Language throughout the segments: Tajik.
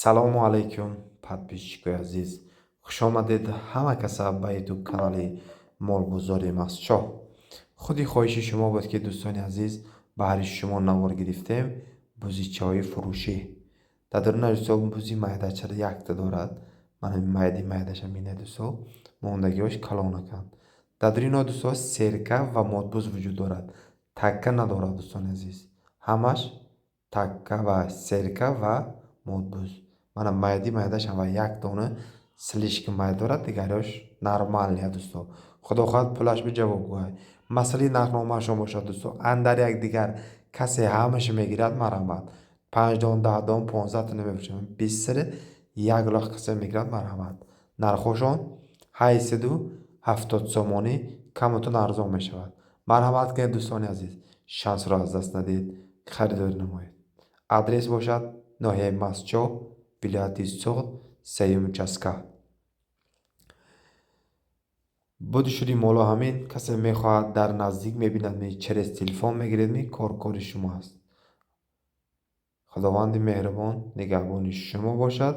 салому алайкум подписчикои азиз, хушомадед ҳама каса ба ютуб канали молгузори мастчоҳ. худи хоҳиши шумо буд ки дӯстони азиз баҳри шумо навор гирифтем бузичаҳои фурӯшӣ. дар даруни дӯстон бузи майдачара якта дорад. мана майдаша мине дӯсто мондагиҳош калонаканд. дар даруни он дӯсто серка ва модбуз вуҷуд дорад. такка надорад дӯстони азиз. ҳамаш такка ва серка ва модбуз. мана майдаша ва як дона слишком майда дорад, дигариаш нормалния дӯсто. худо хоҳад пулаш биҷавоб гӯяй. масъалаи нархномаашон бошад дӯсто. андар якдигар касе ҳамаша мегирад марҳамат. 5 дон 10 дон 15 та намефурӯшам. 20 сир 1 лох касе мегирад марҳамат. нархошон 870 сомонӣ камутон арзон мешавад. марҳамат кунед дӯстони азиз. шансро аз даст надиҳед, харидорӣ намоед. адрес бошад ноҳияи мастчоҳ, вилояти Соғд, 3 участка. буди шуди моло ҳамин касе мехоҳад дар наздик мебинад через телефон мегиред кори шумо аст. худованди меҳрубон нигаҳбони шумо бошад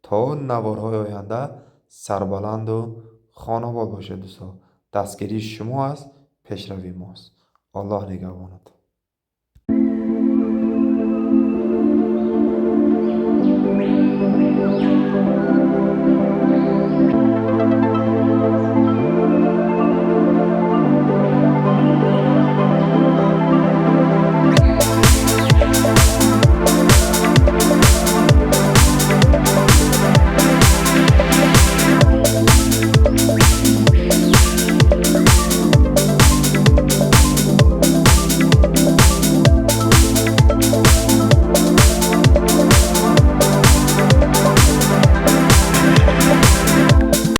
то наворҳои оянда сарбаланду хонобод бошед дӯсто. дастгирии шумо аст, пешрави мост. аллоҳ нигаҳбонад.